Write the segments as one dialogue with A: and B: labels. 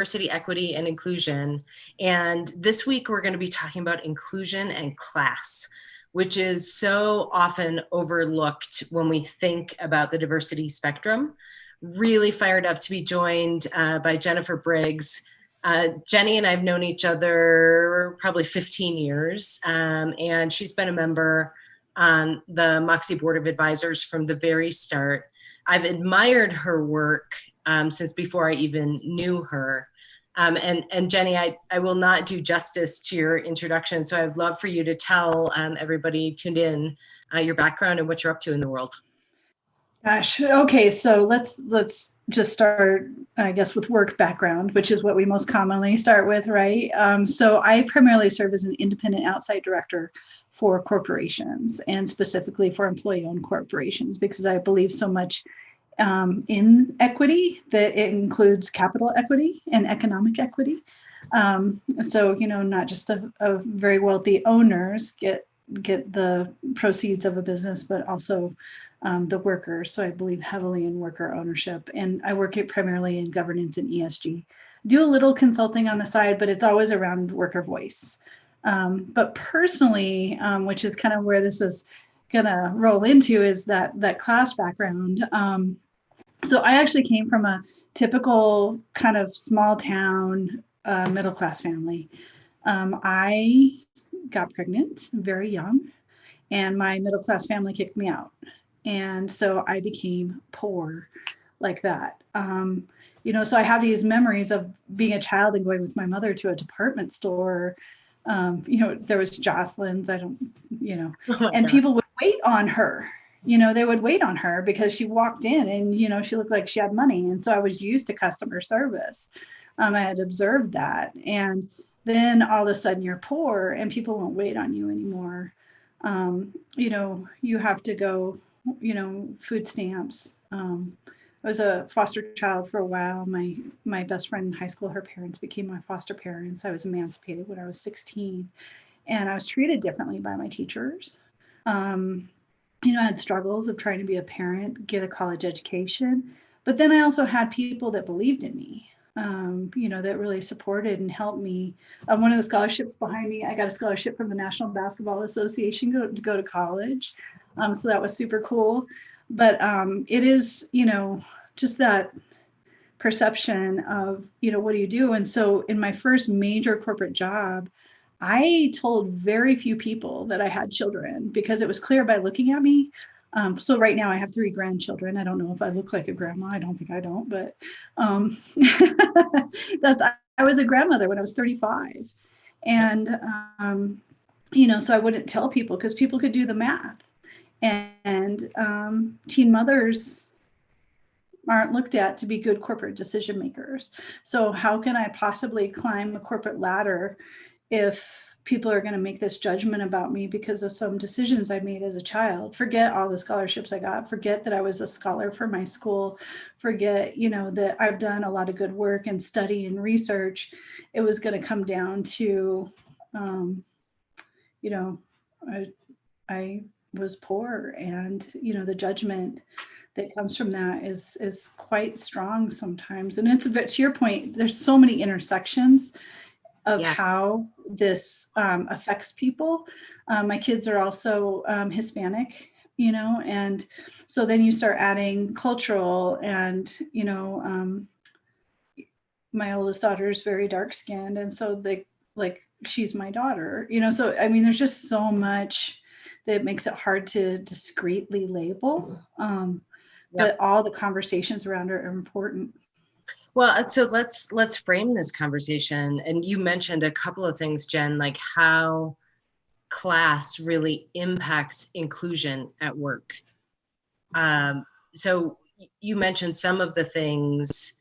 A: diversity, equity, and inclusion. And this week we're going to be talking about inclusion and class, which is so often overlooked when we think about the diversity spectrum. Really fired up to be joined by Jennifer Briggs. Jenny and I have known each other probably 15 years, and she's been a member on the Moxie Board of Advisors from the very start. I've admired her work since before I even knew her. And Jenny, I will not do justice to your introduction, so I'd love for you to tell everybody tuned in your background and what you're up to in the world.
B: Gosh, okay, so let's just start, I guess, with work background, which is what we most commonly start with, right? So I primarily serve as an independent outside director for corporations, and specifically for employee-owned corporations, because I believe so much in equity that it includes capital equity and economic equity. So, not just a very wealthy owners get the proceeds of a business, but also the workers. So I believe heavily in worker ownership, and I work primarily in governance and ESG. Do a little consulting on the side, but it's always around worker voice. But personally, which is kind of where this is gonna roll into, is that class background. So I actually came from a typical kind of small town middle class family. I got pregnant very young, and my middle class family kicked me out. And so I became poor like that. So I have these memories of being a child and going with my mother to a department store. There was Jocelyn's, and people would wait on her. They would wait on her because she walked in and, she looked like she had money. And so I was used to customer service. I had observed that. And then all of a sudden you're poor and people won't wait on you anymore. You have to go, food stamps. I was a foster child for a while. My best friend in high school, her parents became my foster parents. I was emancipated when I was 16, and I was treated differently by my teachers. I had struggles of trying to be a parent, get a college education, but then I also had people that believed in me. That really supported and helped me. One of the scholarships behind me, I got a scholarship from the National Basketball Association to go to college. So that was super cool. But it is, just that perception of, what do you do? And so in my first major corporate job, I told very few people that I had children because it was clear by looking at me. So right now I have 3 grandchildren. I don't know if I look like a grandma. I don't think I don't, but I was a grandmother when I was 35. And, so I wouldn't tell people because people could do the math. And teen mothers aren't looked at to be good corporate decision makers. So how can I possibly climb the corporate ladder if people are going to make this judgment about me because of some decisions I made as a child? Forget all the scholarships I got. Forget that I was a scholar for my school. Forget, that I've done a lot of good work and study and research. It was going to come down to, I was poor, and, the judgment that comes from that is quite strong sometimes. And it's a bit, to your point, there's so many intersections of how this affects people. My kids are also Hispanic, and so then you start adding cultural and, my oldest daughter is very dark skinned. And so she's my daughter, so, there's just so much that makes it hard to discreetly label. But all the conversations around it are important.
A: Well, so let's frame this conversation. And you mentioned a couple of things, Jen, like how class really impacts inclusion at work. So you mentioned some of the things,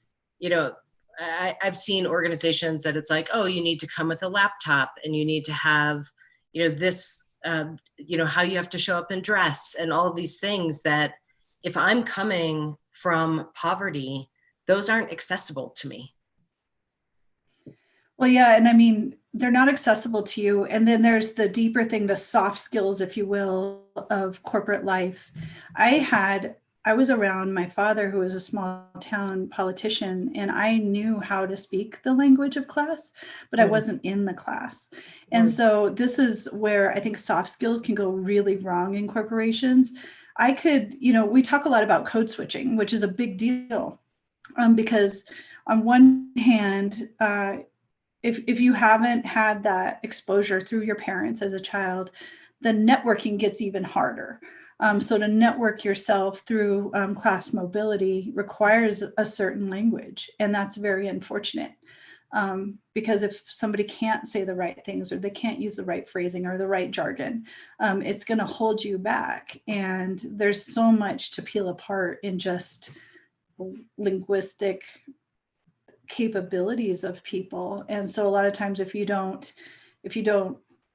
A: I've seen organizations that it's like, oh, you need to come with a laptop and you need to have, this, how you have to show up and dress and all of these things that if I'm coming from poverty, those aren't accessible to me.
B: Well, yeah. And they're not accessible to you. And then there's the deeper thing, the soft skills, if you will, of corporate life. I I was around my father, who was a small town politician, and I knew how to speak the language of class, but I
A: Mm,
B: wasn't in the class. And
A: mm,
B: so this is where I think soft skills can go really wrong in corporations. I could, we talk a lot about code switching, which is a big deal, because on one hand, if you haven't had that exposure through your parents as a child, the networking gets even harder. So to network yourself through class mobility requires a certain language, and that's very unfortunate. Because if somebody can't say the right things, or they can't use the right phrasing or the right jargon, it's going to hold you back. And there's so much to peel apart in just linguistic capabilities of people. And so a lot of times if you don't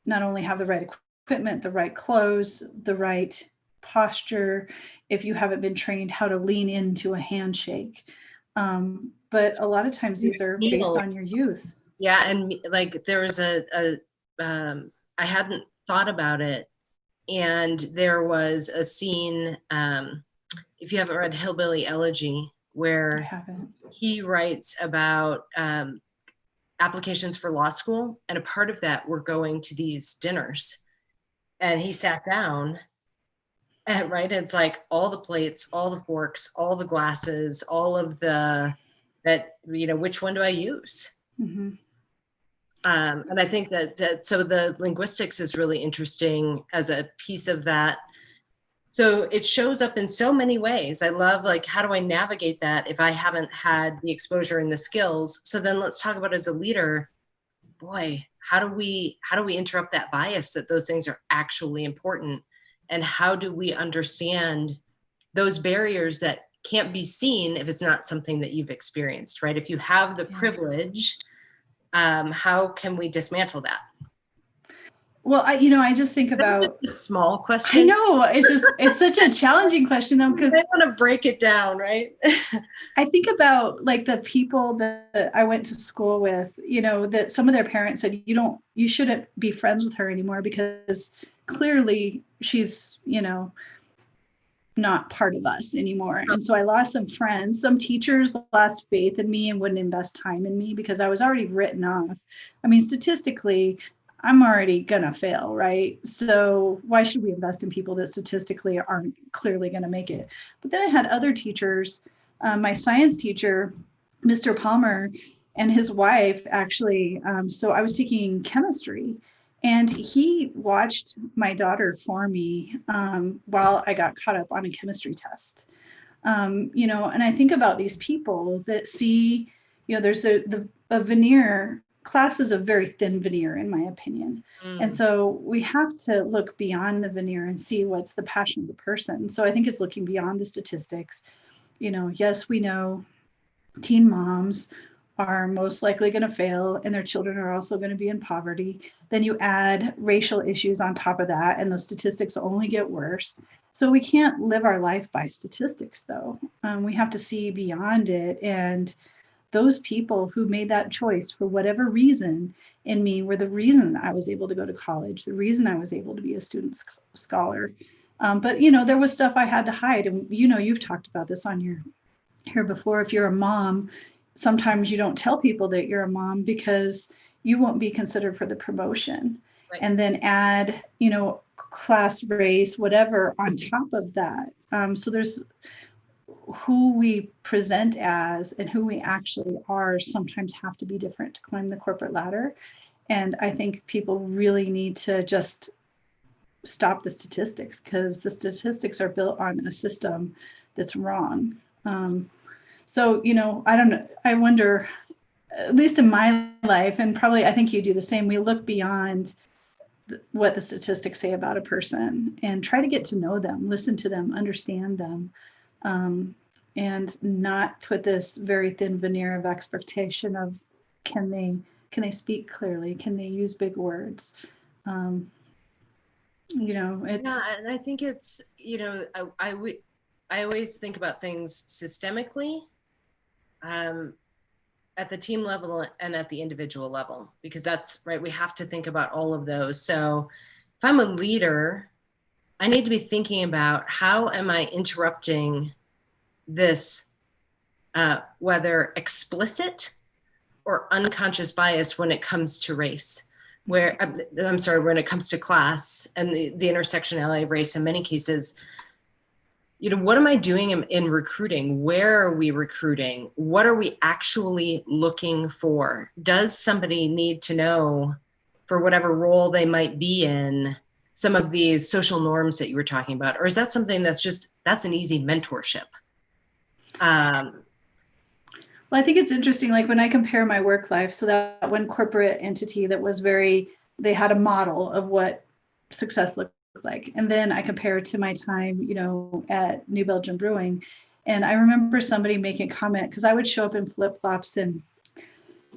B: not only have the right equipment, the right clothes, the right posture, if you haven't been trained how to lean into a handshake, but a lot of times these are based
A: meals.
B: on your youth.
A: Yeah, and like there was I hadn't thought about it, and there was a scene, if you haven't read Hillbilly Elegy,
B: I
A: where
B: haven't.
A: he writes about applications for law school, and a part of that were going to these dinners. And he sat down, and right, it's like all the plates, all the forks, all the glasses, all of the that, which one do I use?
B: Mm-hmm.
A: And I think that so the linguistics is really interesting as a piece of that. So it shows up in so many ways. I love, like, how do I navigate that if I haven't had the exposure and the skills? So then let's talk about, as a leader, boy, how do we interrupt that bias that those things are actually important? And how do we understand those barriers that can't be seen if it's not something that you've experienced, right? If you have the
B: Yeah.
A: privilege, how can we dismantle that?
B: Well, I just think
A: That's just
B: about,
A: a small
B: I
A: question.
B: know it's such a challenging question though, because
A: I want to break it down, right?
B: I think about like the people that I went to school with, that some of their parents said, you shouldn't be friends with her anymore because clearly she's, not part of us anymore. And so I lost some friends. Some teachers lost faith in me and wouldn't invest time in me because I was already written off. I mean, statistically, I'm already gonna fail, right? So why should we invest in people that statistically aren't clearly gonna make it? But then I had other teachers, my science teacher, Mr. Palmer, and his wife actually. So I was taking chemistry, and he watched my daughter for me while I got caught up on a chemistry test. And I think about these people that see, there's a veneer. Class is a very thin veneer, in my opinion. And
A: Mm.
B: so we have to look beyond the veneer and see what's the passion of the person. So I think it's looking beyond the statistics. Yes, we know teen moms are most likely going to fail and their children are also going to be in poverty. Then you add racial issues on top of that, and those statistics only get worse. So we can't live our life by statistics, though. We have to see beyond it. And those people who made that choice for whatever reason in me were the reason I was able to go to college, the reason I was able to be a student scholar. But there was stuff I had to hide. And you've talked about this on your here before. If you're a mom, sometimes you don't tell people that you're a mom because you won't be considered for the promotion.
A: Right.
B: And then add, class, race, whatever on top of that. So there's who we present as and who we actually are sometimes have to be different to climb the corporate ladder. And I think people really need to just stop the statistics, because the statistics are built on a system that's wrong. So, I don't know. I wonder, at least in my life, and probably I think you do the same, we look beyond what the statistics say about a person and try to get to know them, listen to them, understand them, and not put this very thin veneer of expectation of can they speak clearly? Can they use big words? It's.
A: Yeah, and I think it's, I always think about things systemically, at the team level and at the individual level, because that's right. We have to think about all of those. So if I'm a leader, I need to be thinking about how am I interrupting this, whether explicit or unconscious bias when it comes to race, where, I'm sorry, when it comes to class and the intersectionality of race in many cases. What am I doing in recruiting? Where are we recruiting? What are we actually looking for? Does somebody need to know, for whatever role they might be in, some of these social norms that you were talking about? Or is that something that's an easy mentorship?
B: Well, I think it's interesting, like when I compare my work life, so that one corporate entity that was they had a model of what success looked like. And then I compare it to my time, at New Belgium Brewing. And I remember somebody making a comment, because I would show up in flip-flops and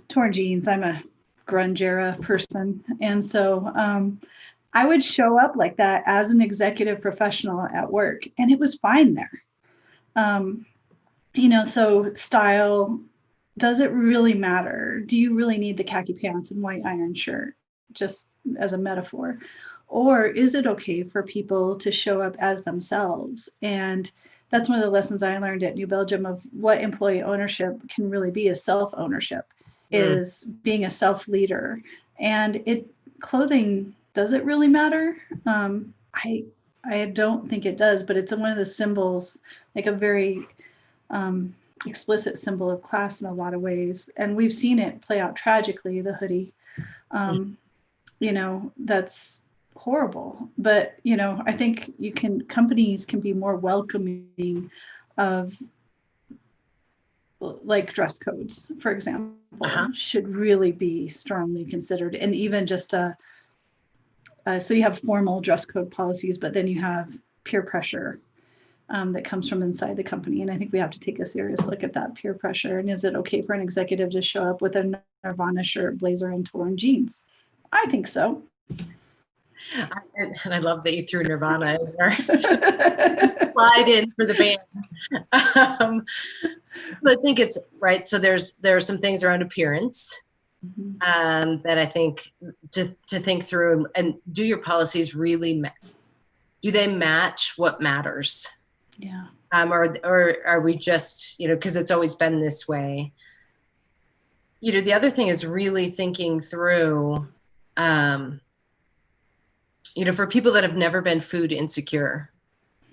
B: torn jeans. I'm a grunge era person. And so I would show up like that as an executive professional at work, and it was fine there. So style, does it really matter? Do you really need the khaki pants and white iron shirt, just as a metaphor? Or is it okay for people to show up as themselves? And that's one of the lessons I learned at New Belgium of what employee ownership can really be, is self-ownership, is being a self-leader. And clothing, does it really matter? I don't think it does, but it's one of the symbols, like a very explicit symbol of class in a lot of ways. And we've seen it play out tragically, the hoodie. That's horrible. But, I think companies can be more welcoming of, like, dress codes, for example, should really be strongly considered. And even just so you have formal dress code policies, but then you have peer pressure that comes from inside the company. And I think we have to take a serious look at that peer pressure. And is it okay for an executive to show up with a Nirvana shirt, blazer, and torn jeans? I think so.
A: And I love that you threw Nirvana in there. Slide in for the band. But I think it's right. So there are some things around appearance that I think to think through, and do your policies really do they match what matters?
B: Yeah.
A: Or are we just, because it's always been this way. The other thing is really thinking through, for people that have never been food insecure,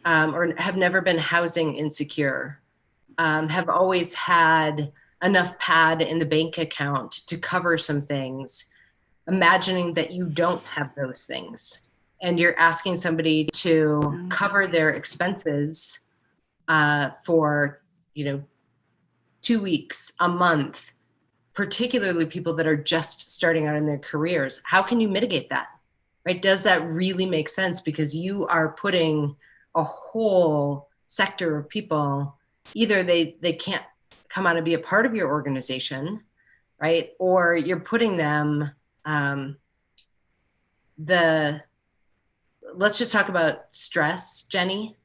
A: or have never been housing insecure, have always had enough pad in the bank account to cover some things, imagining that you don't have those things. And you're asking somebody to cover their expenses for, 2 weeks, a month, particularly people that are just starting out in their careers. How can you mitigate that? Right? Does that really make sense? Because you are putting a whole sector of people, either they can't come on and be a part of your organization, right? Or you're putting them, let's just talk about stress, Jenny,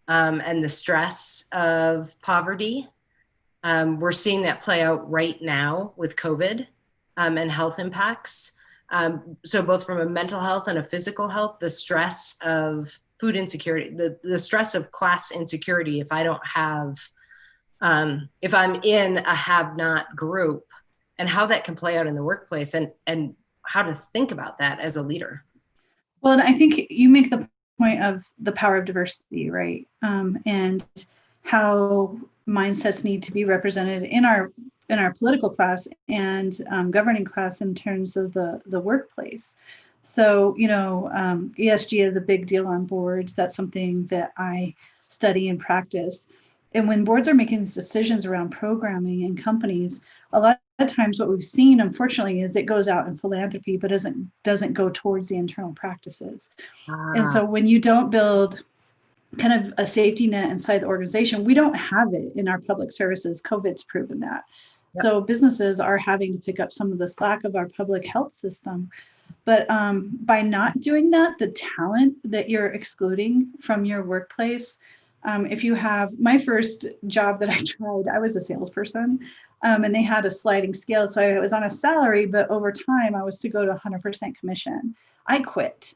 A: and the stress of poverty. We're seeing that play out right now with COVID and health impacts. So both from a mental health and a physical health, the stress of food insecurity, the stress of class insecurity, if I don't have, if I'm in a have-not group, and how that can play out in the workplace, and how to think about that as a leader.
B: Well, and I think you make the point of the power of diversity, right? And how mindsets need to be represented in our political class and governing class in terms of the workplace. So, ESG is a big deal on boards. That's something that I study and practice. And when boards are making these decisions around programming in companies, a lot of times what we've seen, unfortunately, is it goes out in philanthropy, but doesn't go towards the internal practices. And so when you don't build kind of a safety net inside the organization, we don't have it in our public services. COVID's proven that. Yep. So businesses are having to pick up some of the slack of our public health system. But by not doing that, the talent that you're excluding from your workplace, if you have, my first job that I tried, I was a salesperson, and they had a sliding scale. So I was on a salary, but over time I was to go to 100% commission. I quit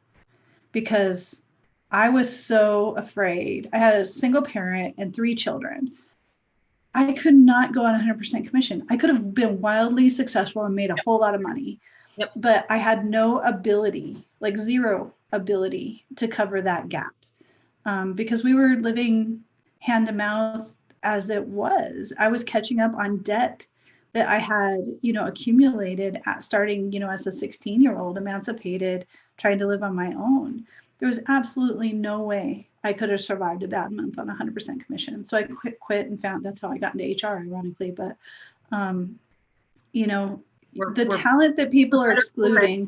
B: because I was so afraid. I had a single parent and 3 children. I could not go on 100% commission. I could have been wildly successful and made a whole lot of money,
A: Yep.
B: but I had no ability, like zero ability to cover that gap, because we were living hand to mouth as it was. I was catching up on debt that I had, accumulated at starting, as a 16-year-old, emancipated, trying to live on my own. There was absolutely no way I could have survived a bad month on 100% commission. So I quit and found that's how I got into HR, ironically. But, you know, the talent that people are excluding.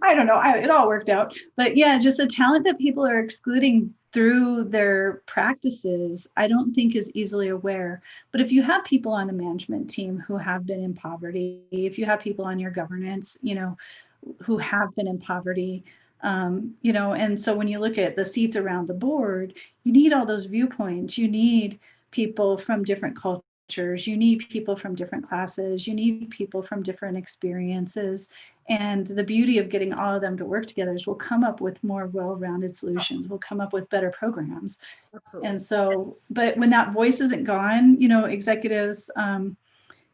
B: I don't know. It all worked out. But yeah, just the talent that people are excluding through their practices, I don't think is easily aware. But if you have people on the management team who have been in poverty, if you have people on your governance, who have been in poverty, and so when you look at the seats around the board, you need all those viewpoints. You need people from different cultures. You need people from different classes. You need people from different experiences. And the beauty of getting all of them to work together is we'll come up with more well-rounded solutions. We'll come up with better programs. Absolutely. And so, but when that voice isn't gone, executives, all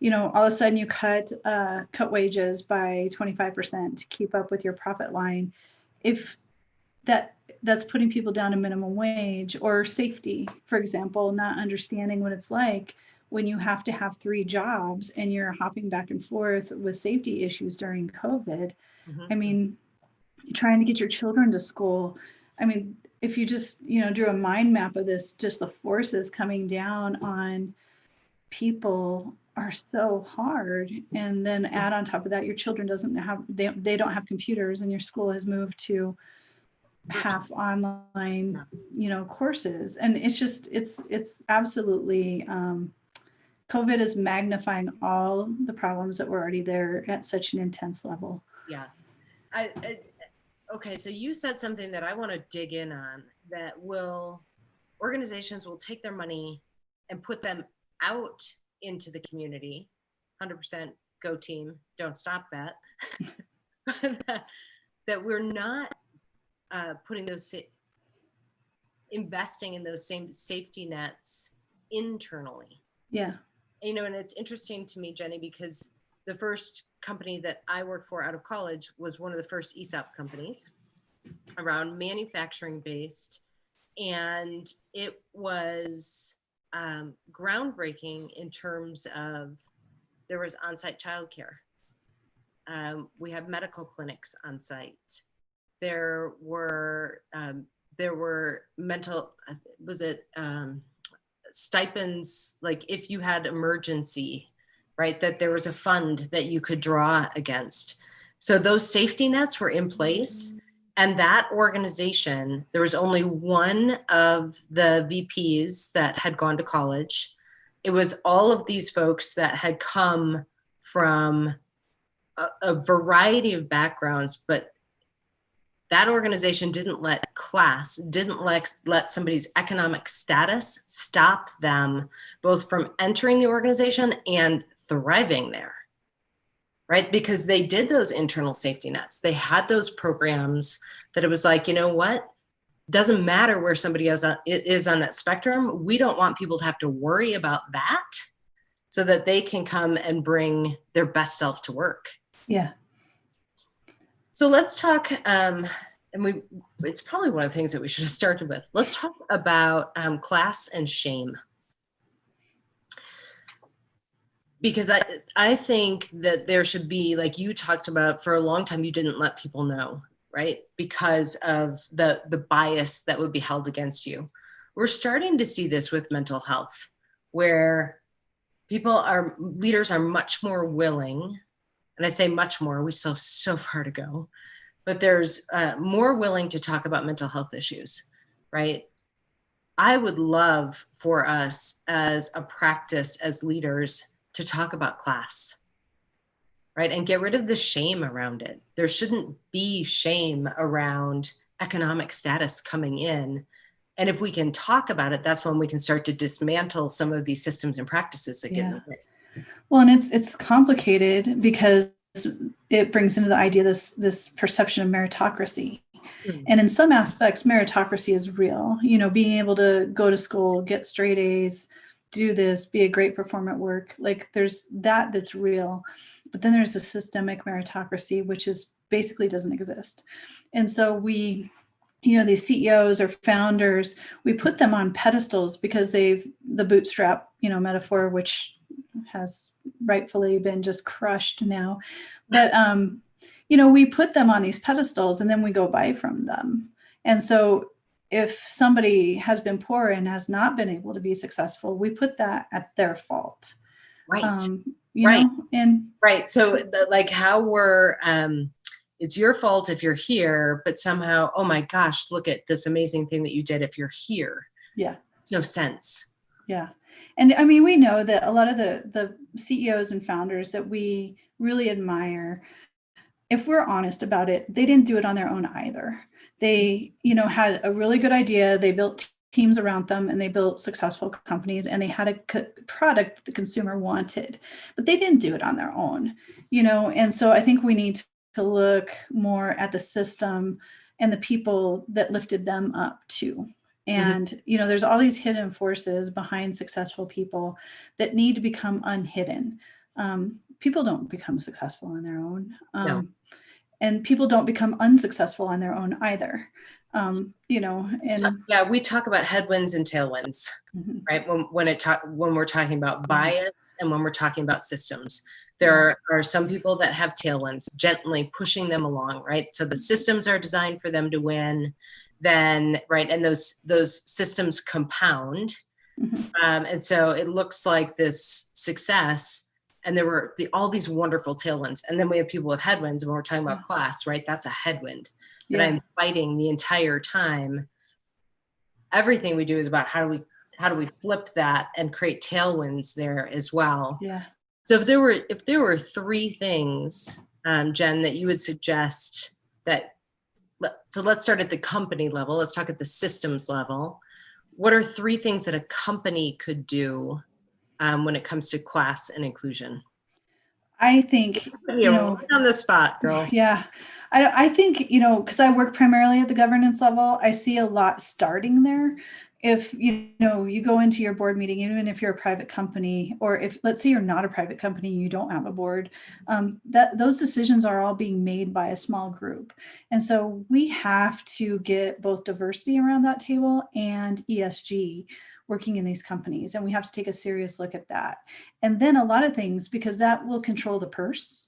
B: of a sudden you cut wages by 25% to keep up with your profit line. If that's putting people down to minimum wage, or safety, for example, not understanding what it's like when you have to have 3 jobs and you're hopping back and forth with safety issues during COVID. Mm-hmm. I mean, trying to get your children to school. I mean, if you just, drew a mind map of this, just the forces coming down on people are so hard. And then add on top of that, your children they don't have computers, and your school has moved to half online, courses. And it's absolutely, COVID is magnifying all the problems that were already there at such an intense level.
A: Yeah. Okay. So you said something that I want to dig in on, that organizations will take their money and put them out into the community. 100% go team. Don't stop that. That we're not investing in those same safety nets internally.
B: Yeah.
A: And it's interesting to me, Jenny, because the first company that I worked for out of college was one of the first ESOP companies around manufacturing based. And it was groundbreaking in terms of there was on-site childcare. We have medical clinics on site. There were stipends, like if you had emergency, right, that there was a fund that you could draw against. So those safety nets were in place. And that organization, there was only one of the VPs that had gone to college. It was all of these folks that had come from a variety of backgrounds, but that organization didn't let class, didn't let somebody's economic status stop them both from entering the organization and thriving there, right? Because they did those internal safety nets. They had those programs that it was like, you know what? Doesn't matter where somebody is on that spectrum. We don't want people to have to worry about that, so that they can come and bring their best self to work.
B: Yeah.
A: So let's talk, it's probably one of the things that we should have started with. Let's talk about class and shame. Because I think that there should be, like you talked about, for a long time, you didn't let people know, right? Because of the bias that would be held against you. We're starting to see this with mental health, where leaders are much more willing, and I say much more, we still have so far to go, but there's more willing to talk about mental health issues, right? I would love for us as a practice, as leaders, to talk about class, right? And get rid of the shame around it. There shouldn't be shame around economic status coming in. And if we can talk about it, that's when we can start to dismantle some of these systems and practices that get in the way.
B: Well, and it's complicated because it brings into the idea this perception of meritocracy. And in some aspects, meritocracy is real, being able to go to school, get straight A's, do this, be a great performer at work. Like there's that's real. But then there's a systemic meritocracy, which is basically doesn't exist. And so we, these CEOs or founders, we put them on pedestals because the bootstrap, metaphor, which has rightfully been just crushed now. But, we put them on these pedestals and then we go buy from them. And so if somebody has been poor and has not been able to be successful, we put that at their fault.
A: Right.
B: Right. And
A: right. So like how it's your fault if you're here, but somehow, oh my gosh, look at this amazing thing that you did if you're here.
B: Yeah.
A: It's no sense.
B: Yeah. And I mean, we know that a lot of the CEOs and founders that we really admire, if we're honest about it, they didn't do it on their own either. They, had a really good idea. They built teams around them and they built successful companies and they had a product that the consumer wanted, but they didn't do it on their own, And so I think we need to look more at the system and the people that lifted them up too. And, there's all these hidden forces behind successful people that need to become unhidden. People don't become successful on their own.
A: No.
B: And people don't become unsuccessful on their own either. And
A: yeah, we talk about headwinds and tailwinds, right? When we're talking about bias and when we're talking about systems, there are some people that have tailwinds, gently pushing them along, right? So the systems are designed for them to win, then, right? And those systems compound. And so it looks like this success, and there were all these wonderful tailwinds. And then we have people with headwinds, and when we're talking about class, right? That's a headwind that I'm fighting the entire time. Everything we do is about how do we flip that and create tailwinds there as well.
B: Yeah.
A: So if there were three things, Jen, that you would suggest so let's start at the company level. Let's talk at the systems level. What are three things that a company could do when it comes to class and inclusion?
B: I think,
A: right on the spot, girl.
B: Yeah. I think, because I work primarily at the governance level, I see a lot starting there. If, you go into your board meeting, even if you're a private company, or if, let's say you're not a private company, you don't have a board, those decisions are all being made by a small group. And so we have to get both diversity around that table and ESG working in these companies. And we have to take a serious look at that. And then a lot of things, because that will control the purse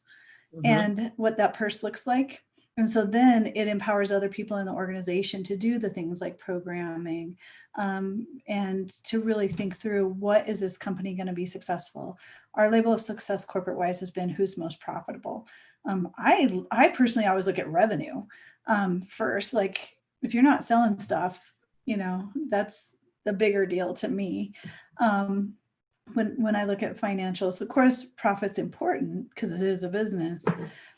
B: and what that purse looks like. And so then it empowers other people in the organization to do the things like programming and to really think through, what is this company going to be successful? Our label of success corporate-wise has been who's most profitable. I personally always look at revenue first. Like if you're not selling stuff, that's the bigger deal to me. When I look at financials, of course, profit's important because it is a business,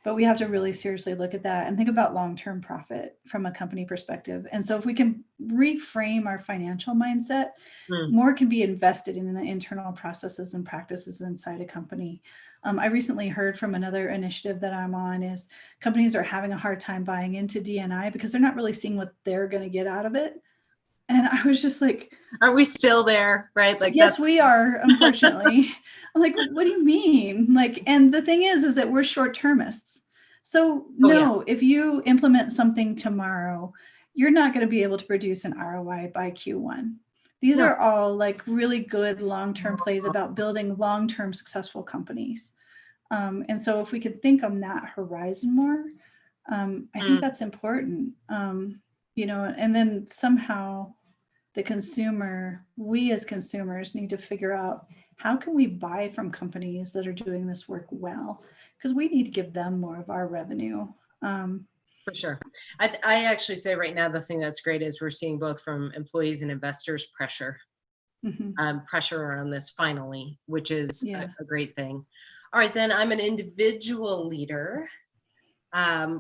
B: but we have to really seriously look at that and think about long-term profit from a company perspective. And so if we can reframe our financial mindset, more can be invested in the internal processes and practices inside a company. I recently heard from another initiative that I'm on is companies are having a hard time buying into D&I because they're not really seeing what they're going to get out of it. And I was just like,
A: aren't we still there? Right? Like,
B: yes, we are, unfortunately. I'm like, what do you mean? Like, and the thing is that we're short-termists. So if you implement something tomorrow, you're not going to be able to produce an ROI by Q1. These are all like really good long-term plays about building long-term successful companies. And so if we could think on that horizon more, I think that's important. And then somehow the consumer, we as consumers need to figure out, how can we buy from companies that are doing this work well? Because we need to give them more of our revenue.
A: For sure. I actually say right now, the thing that's great is we're seeing both from employees and investors pressure around this finally, which is a great thing. All right, then I'm an individual leader.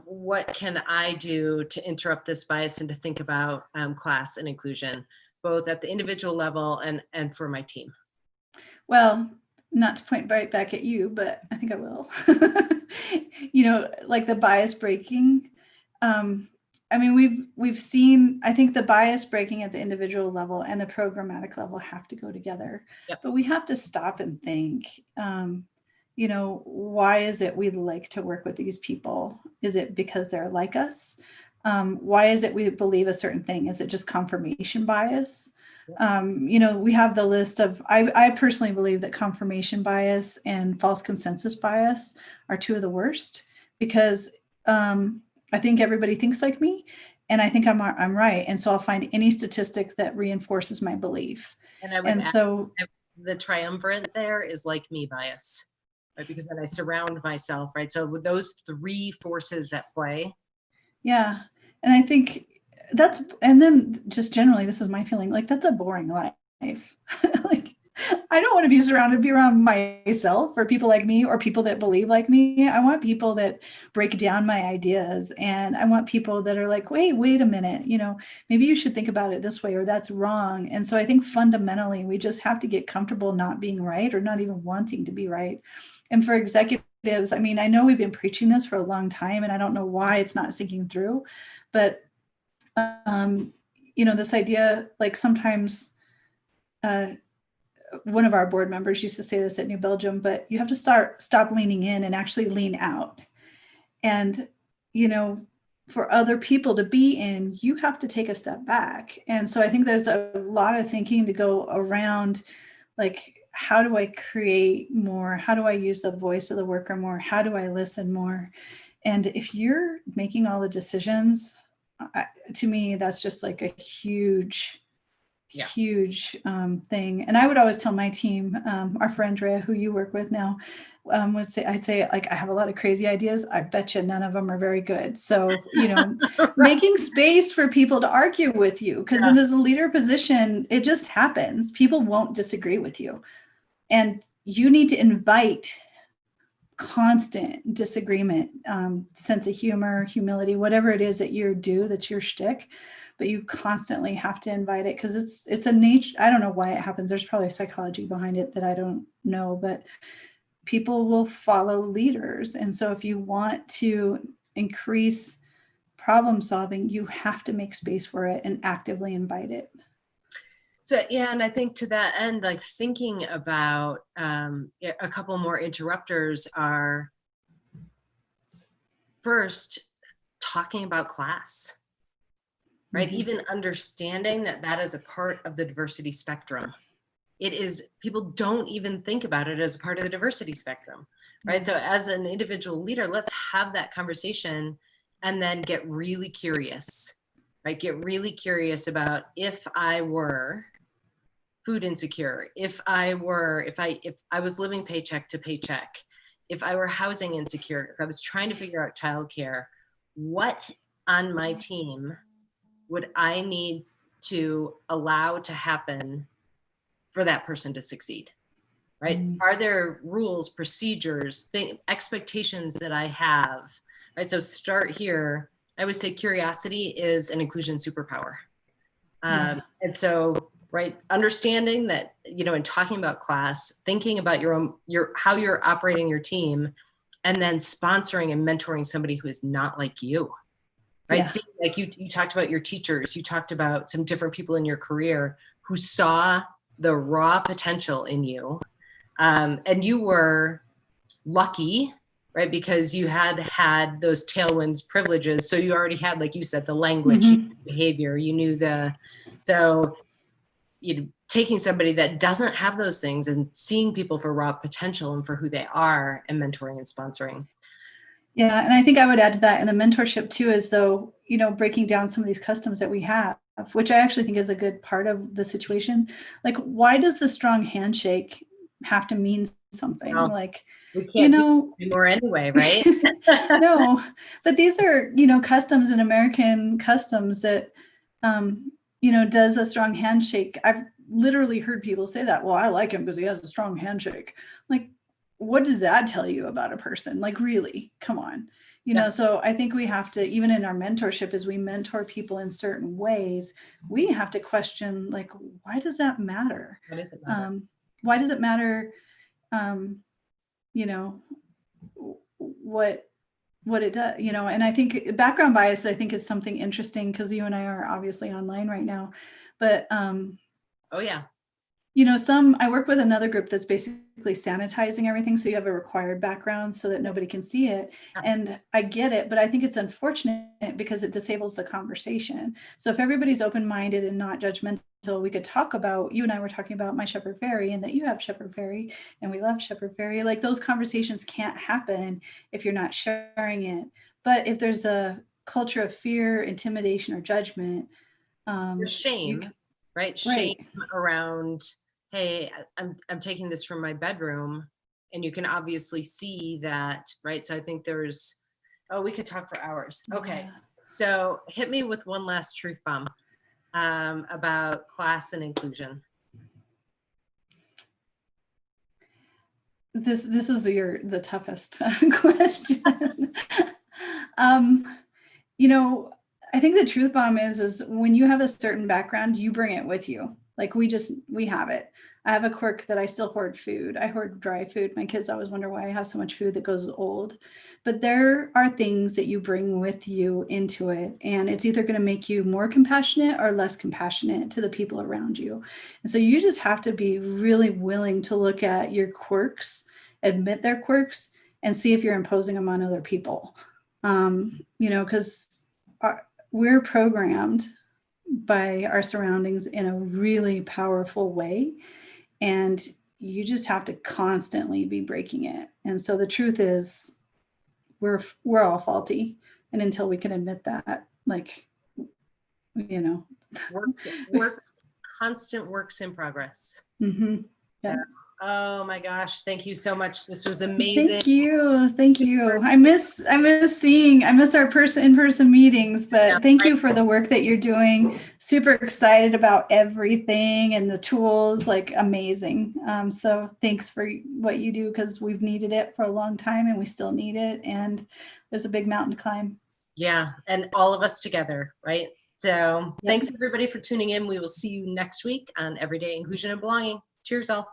A: What can I do to interrupt this bias and to think about class and inclusion, both at the individual level and for my team?
B: Well, not to point right back at you, but I think I will. Like the bias breaking. I mean, we've seen, I think the bias breaking at the individual level and the programmatic level have to go together,
A: Yep.
B: but we have to stop and think, why is it we like to work with these people? Is it because they're like us? Why is it we believe a certain thing? Is it just confirmation bias? We have the list of, I personally believe that confirmation bias and false consensus bias are two of the worst, because I think everybody thinks like me, and I think I'm right. And so I'll find any statistic that reinforces my belief.
A: And I would
B: And
A: add,
B: so
A: the triumvirate there is like me bias, right? Because then I surround myself, right? So with those three forces at play.
B: yeah. And I think and then just generally, this is my feeling, like that's a boring life. Like, I don't want to be around myself or people like me or people that believe like me. I want people that break down my ideas, and I want people that are like, wait a minute, maybe you should think about it this way, or that's wrong. And so I think fundamentally we just have to get comfortable not being right, or not even wanting to be right. And for executives, I mean, I know we've been preaching this for a long time, and I don't know why it's not sinking through, but this idea, like sometimes one of our board members used to say this at New Belgium, but you have to stop leaning in and actually lean out. And, for other people to be in, you have to take a step back. And so I think there's a lot of thinking to go around, like, how do I create more? How do I use the voice of the worker more? How do I listen more? And if you're making all the decisions, to me, that's just like a huge thing. And I would always tell my team, our friend Drea, who you work with now, I'd say, like, I have a lot of crazy ideas. I bet you none of them are very good. So,
A: Right.
B: making space for people to argue with you, because in as a leader position, it just happens. People won't disagree with you. And you need to invite constant disagreement, sense of humor, humility, whatever it is that you do, that's your shtick, but you constantly have to invite it, because it's a nature. I don't know why it happens. There's probably a psychology behind it that I don't know, but people will follow leaders. And so if you want to increase problem solving, you have to make space for it and actively invite it.
A: So, yeah, and I think to that end, like thinking about a couple more interrupters are, first, talking about class, right?
B: Mm-hmm.
A: Even understanding that that is a part of the diversity spectrum. It is, people don't even think about it as a part of the diversity spectrum, right? So as an individual leader, let's have that conversation and then get really curious, right? Get really curious about, if I were food insecure, if I was living paycheck to paycheck, if I were housing insecure, if I was trying to figure out childcare, what on my team would I need to allow to happen for that person to succeed, right? Mm-hmm. Are there rules, procedures, expectations that I have, right? So start here. I would say curiosity is an inclusion superpower. And so, right, understanding that, in talking about class, thinking about how you're operating your team, and then sponsoring and mentoring somebody who is not like you, right? Yeah. See, like you talked about your teachers, you talked about some different people in your career who saw the raw potential in you. And you were lucky, right? Because you had those tailwinds privileges. So you already had, like you said, the language, mm-hmm. behavior, you knew so taking somebody that doesn't have those things and seeing people for raw potential and for who they are, and mentoring and sponsoring.
B: Yeah. And I think I would add to that, and the mentorship too, is though, breaking down some of these customs that we have, which I actually think is a good part of the situation. Like, why does the strong handshake have to mean something?
A: Well,
B: like,
A: we can't do it anymore anyway, right?
B: No, but these are, customs and American customs that, does a strong handshake. I've literally heard people say that, well, I like him because he has a strong handshake. Like, what does that tell you about a person? Like, really, come on. So I think we have to, even in our mentorship, as we mentor people in certain ways, we have to question, like, why does that matter?
A: Why does it matter?
B: Why does it matter? What what it does, you know. And I think background bias, I think, is something interesting because you and I are obviously online right now, but
A: Oh yeah.
B: you know, I work with another group that's basically sanitizing everything. So you have a required background so that nobody can see it.
A: Yeah.
B: And I get it, but I think it's unfortunate because it disables the conversation. So if everybody's open-minded and not judgmental, we could talk about, you and I were talking about my Shepherd Fairy and that you have Shepherd Fairy and we love Shepherd Fairy. Like those conversations can't happen if you're not sharing it. But if there's a culture of fear, intimidation, or judgment,
A: There's
B: you
A: shame, right? Shame
B: right.
A: around, hey, I'm taking this from my bedroom, and you can obviously see that, right? So I think there's, oh, we could talk for hours. Okay,
B: Yeah.
A: so hit me with one last truth bomb about class and inclusion.
B: This is the toughest question. um, you know, I think the truth bomb is when you have a certain background, you bring it with you. Like we have it. I have a quirk that I still hoard food. I hoard dry food. My kids always wonder why I have so much food that goes old. But there are things that you bring with you into it. And it's either going to make you more compassionate or less compassionate to the people around you. And so you just have to be really willing to look at your quirks, admit their quirks, and see if you're imposing them on other people. You know, because we're programmed by our surroundings in a really powerful way. And you just have to constantly be breaking it. And so the truth is we're all faulty. And until we can admit that, like, you know,
A: Works, constant works in progress.
B: mm-hmm.
A: So,
B: Yeah.
A: oh my gosh, thank you so much. This was amazing.
B: Thank you. Thank you. I miss our in-person meetings, but thank you for the work that you're doing. Super excited about everything and the tools, like amazing. So thanks for what you do because we've needed it for a long time and we still need it. And there's a big mountain to climb.
A: Yeah, and all of us together, right? So thanks everybody for tuning in. We will see you next week on Everyday Inclusion and Belonging. Cheers all.